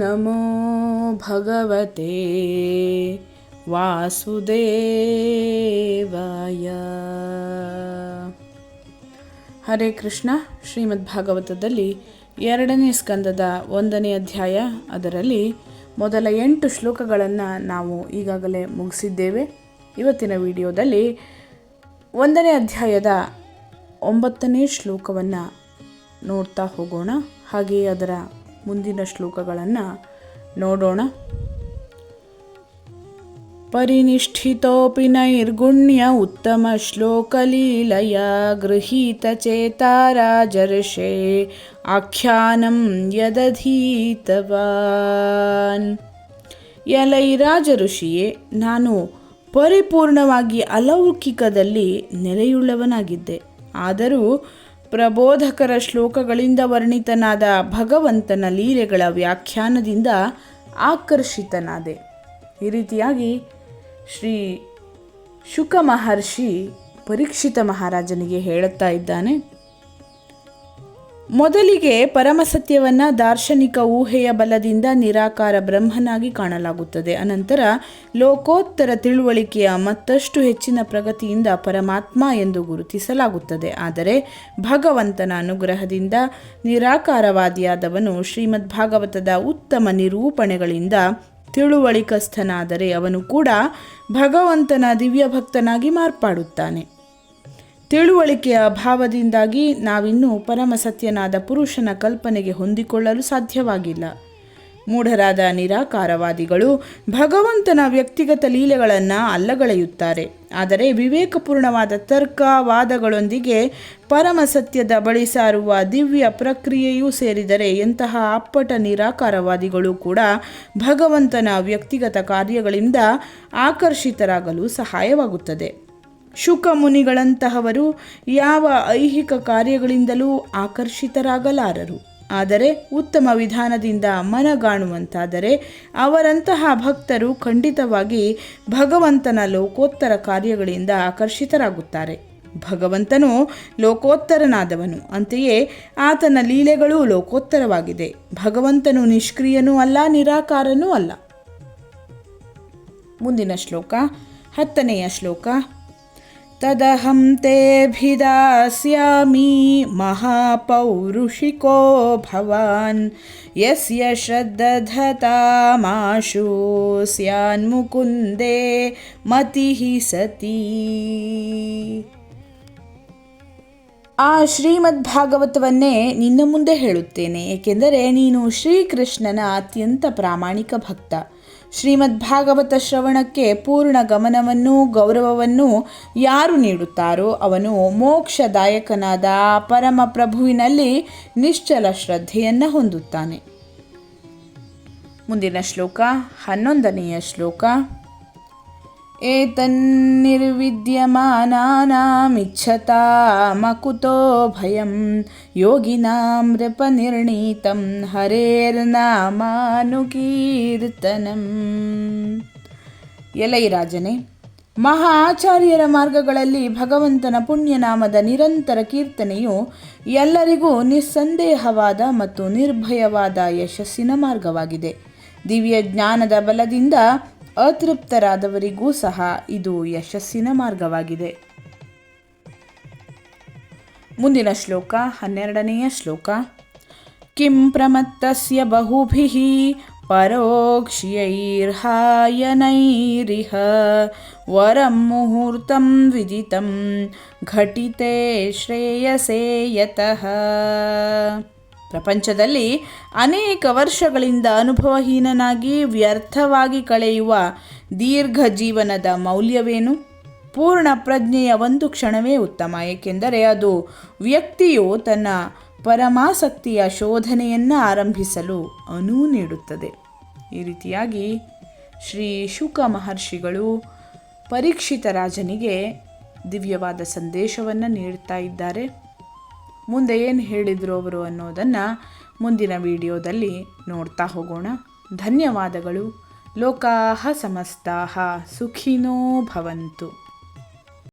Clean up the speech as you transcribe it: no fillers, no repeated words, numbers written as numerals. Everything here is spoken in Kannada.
ನಮೋ ಭಗವತೆ ವಾಸುದೇವಾಯ. ಹರೇ ಕೃಷ್ಣ. ಶ್ರೀಮದ್ ಭಾಗವತದಲ್ಲಿ 2ನೇ ಸ್ಕಂದದ 1ನೇ ಅಧ್ಯಾಯ, ಅದರಲ್ಲಿ ಮೊದಲ 8 ಶ್ಲೋಕಗಳನ್ನು ನಾವು ಈಗಾಗಲೇ ಮುಗಿಸಿದ್ದೇವೆ. ಇವತ್ತಿನ ವಿಡಿಯೋದಲ್ಲಿ 1ನೇ ಅಧ್ಯಾಯದ 9ನೇ ಶ್ಲೋಕವನ್ನು ನೋಡ್ತಾ ಹೋಗೋಣ. ಹಾಗೆಯೇ ಅದರ ಮುಂದಿನ ಶ್ಲೋಕಗಳನ್ನು ನೋಡೋಣ. ಪರಿನಿಷ್ಠಿತೋಪಿ ನೈರ್ಗುಣ್ಯ ಉತ್ತಮ ಶ್ಲೋಕಲೀಲಯ ಗೃಹೀತ ಚೇತಾರಾಜರ್ಷೇ ಆಖ್ಯಾನಂ ಯದಧೀತವಾನ್. ಎಲೈ ರಾಜ ಋಷಿಯೇ, ನಾನು ಪರಿಪೂರ್ಣವಾಗಿ ಅಲೌಕಿಕದಲ್ಲಿ ನೆಲೆಯುಳ್ಳವನಾಗಿದ್ದೆ. ಆದರೂ ಪ್ರಬೋಧಕರ ಶ್ಲೋಕಗಳಿಂದ ವರ್ಣಿತನಾದ ಭಗವಂತನ ಲೀಲೆಗಳ ವ್ಯಾಖ್ಯಾನದಿಂದ ಆಕರ್ಷಿತನಾದೆ. ಈ ರೀತಿಯಾಗಿ ಶ್ರೀ ಶುಕ ಮಹರ್ಷಿ ಪರೀಕ್ಷಿತ ಮಹಾರಾಜನಿಗೆ ಹೇಳುತ್ತಾ ಇದ್ದಾನೆ. ಮೊದಲಿಗೆ ಪರಮಸತ್ಯವನ್ನು ದಾರ್ಶನಿಕ ಊಹೆಯ ಬಲದಿಂದ ನಿರಾಕಾರ ಬ್ರಹ್ಮನಾಗಿ ಕಾಣಲಾಗುತ್ತದೆ. ಅನಂತರ ಲೋಕೋತ್ತರ ತಿಳುವಳಿಕೆಯ ಮತ್ತಷ್ಟು ಹೆಚ್ಚಿನ ಪ್ರಗತಿಯಿಂದ ಪರಮಾತ್ಮ ಎಂದು ಗುರುತಿಸಲಾಗುತ್ತದೆ. ಆದರೆ ಭಗವಂತನ ಅನುಗ್ರಹದಿಂದ ನಿರಾಕಾರವಾದಿಯಾದವನು ಶ್ರೀಮದ್ ಭಾಗವತದ ಉತ್ತಮ ನಿರೂಪಣೆಗಳಿಂದ ತಿಳುವಳಿಕಸ್ಥನಾದರೆ ಅವನು ಕೂಡ ಭಗವಂತನ ದಿವ್ಯ ಭಕ್ತನಾಗಿ ಮಾರ್ಪಾಡುತ್ತಾನೆ. ತಿಳುವಳಿಕೆಯ ಅಭಾವದಿಂದಾಗಿ ನಾವಿನ್ನೂ ಪರಮಸತ್ಯನಾದ ಪುರುಷನ ಕಲ್ಪನೆಗೆ ಹೊಂದಿಕೊಳ್ಳಲು ಸಾಧ್ಯವಾಗಿಲ್ಲ. ಮೂಢರಾದ ನಿರಾಕಾರವಾದಿಗಳು ಭಗವಂತನ ವ್ಯಕ್ತಿಗತ ಲೀಲೆಗಳನ್ನು ಅಲ್ಲಗಳೆಯುತ್ತಾರೆ. ಆದರೆ ವಿವೇಕಪೂರ್ಣವಾದ ತರ್ಕ ವಾದಗಳೊಂದಿಗೆ ಪರಮಸತ್ಯದ ಬಳಿ ಸಾರುವ ದಿವ್ಯ ಪ್ರಕ್ರಿಯೆಯೂ ಸೇರಿದರೆ ಎಂತಹ ಅಪ್ಪಟ ನಿರಾಕಾರವಾದಿಗಳು ಕೂಡ ಭಗವಂತನ ವ್ಯಕ್ತಿಗತ ಕಾರ್ಯಗಳಿಂದ ಆಕರ್ಷಿತರಾಗಲು ಸಹಾಯವಾಗುತ್ತದೆ. ಶುಕ ಮುನಿಗಳಂತಹವರು ಯಾವ ಐಹಿಕ ಕಾರ್ಯಗಳಿಂದಲೂ ಆಕರ್ಷಿತರಾಗಲಾರರು. ಆದರೆ ಉತ್ತಮ ವಿಧಾನದಿಂದ ಮನಗಾಣುವಂತಾದರೆ ಅವರಂತಹ ಭಕ್ತರು ಖಂಡಿತವಾಗಿ ಭಗವಂತನ ಲೋಕೋತ್ತರ ಕಾರ್ಯಗಳಿಂದ ಆಕರ್ಷಿತರಾಗುತ್ತಾರೆ. ಭಗವಂತನು ಲೋಕೋತ್ತರನಾದವನು, ಅಂತೆಯೇ ಆತನ ಲೀಲೆಗಳೂ ಲೋಕೋತ್ತರವಾಗಿದೆ. ಭಗವಂತನು ನಿಷ್ಕ್ರಿಯನೂ ಅಲ್ಲ, ನಿರಾಕಾರನೂ ಅಲ್ಲ. ಮುಂದಿನ ಶ್ಲೋಕ 10ನೆಯ ಶ್ಲೋಕ. ತದಹಂ ತೇಭಿದಾಸ್ಯಾಮಿ ಮಹಾಪೌರುಷಿಕೋ ಭವಾನ್ ಯಸ್ಯ ಶ್ರದ್ಧತಾಮಾಶು ಸ್ಯಾನ್ಮುಕುಂದೇ ಮತಿಃ ಸತಿ. ಆ ಶ್ರೀಮದ್ ಭಾಗವತವನ್ನೇ ನಿನ್ನ ಮುಂದೆ ಹೇಳುತ್ತೇನೆ, ಏಕೆಂದರೆ ನೀನು ಶ್ರೀಕೃಷ್ಣನ ಅತ್ಯಂತ ಪ್ರಾಮಾಣಿಕ ಭಕ್ತ. ಶ್ರೀಮದ್ ಭಾಗವತ ಶ್ರವಣಕ್ಕೆ ಪೂರ್ಣ ಗಮನವನ್ನು ಗೌರವವನ್ನು ಯಾರು ನೀಡುತ್ತಾರೋ ಅವನು ಮೋಕ್ಷದಾಯಕನಾದ ಪರಮ ಪ್ರಭುವಿನಲ್ಲಿ ನಿಶ್ಚಲ ಶ್ರದ್ಧೆಯನ್ನು ಹೊಂದುತ್ತಾನೆ. ಮುಂದಿನ ಶ್ಲೋಕ 11ನೆಯ ಶ್ಲೋಕ. ಏತನ್ನಿರ್ವಿದ್ಯಮಾನಾನಾಮಿಚ್ಛತಾಮಕುತೋ ಭಯಂ ಯೋಗಿನಾಂ ನೃಪನಿರ್ಣೀತಂ ಹರೇರ್ನಾಮಾನುಕೀರ್ತನಂ. ಎಲೈ ರಾಜನೇ, ಮಹಾ ಆಚಾರ್ಯರ ಮಾರ್ಗಗಳಲ್ಲಿ ಭಗವಂತನ ಪುಣ್ಯನಾಮದ ನಿರಂತರ ಕೀರ್ತನೆಯು ಎಲ್ಲರಿಗೂ ನಿಸ್ಸಂದೇಹವಾದ ಮತ್ತು ನಿರ್ಭಯವಾದ ಯಶಸ್ಸಿನ ಮಾರ್ಗವಾಗಿದೆ. ದಿವ್ಯ ಜ್ಞಾನದ ಬಲದಿಂದ ಅತೃಪ್ತರಾದವರಿಗೂ ಸಹ ಇದು ಯಶಸ್ಸಿನ ಮಾರ್ಗವಾಗಿದೆ. ಮುಂದಿನ ಶ್ಲೋಕ 12ನೆಯ ಶ್ಲೋಕ. ಕಿಂ ಪ್ರಮತ್ತಸ್ಯ ಬಹುಭಿಃ ಪರೋಕ್ಷ್ಯೈರ್ಹಾಯನೈರಿಹ ವರಂ ಮುಹೂರ್ತಂ ವಿದಿತಂ ಘಟಿತೆ ಶ್ರೇಯಸೇ ಯತಃ. ಪ್ರಪಂಚದಲ್ಲಿ ಅನೇಕ ವರ್ಷಗಳಿಂದ ಅನುಭವಹೀನನಾಗಿ ವ್ಯರ್ಥವಾಗಿ ಕಳೆಯುವ ದೀರ್ಘ ಜೀವನದ ಮೌಲ್ಯವೇನು? ಪೂರ್ಣ ಪ್ರಜ್ಞೆಯ ಒಂದು ಕ್ಷಣವೇ ಉತ್ತಮ, ಏಕೆಂದರೆ ಅದು ವ್ಯಕ್ತಿಯು ತನ್ನ ಪರಮಾಸಕ್ತಿಯ ಶೋಧನೆಯನ್ನು ಆರಂಭಿಸಲು ಅನುವು ನೀಡುತ್ತದೆ. ಈ ರೀತಿಯಾಗಿ ಶ್ರೀ ಶುಕ ಮಹರ್ಷಿಗಳು ಪರೀಕ್ಷಿತ ರಾಜನಿಗೆ ದಿವ್ಯವಾದ ಸಂದೇಶವನ್ನು ನೀಡ್ತಾ ಇದ್ದಾರೆ. ಮುಂದೆ ಏನು ಹೇಳಿದರು ಅವರು ಅನ್ನೋದನ್ನು ಮುಂದಿನ ವಿಡಿಯೋದಲ್ಲಿ ನೋಡ್ತಾ ಹೋಗೋಣ. ಧನ್ಯವಾದಗಳು. ಲೋಕಾಃ ಸಮಸ್ತಾಃ ಸುಖಿನೋ ಭವಂತು.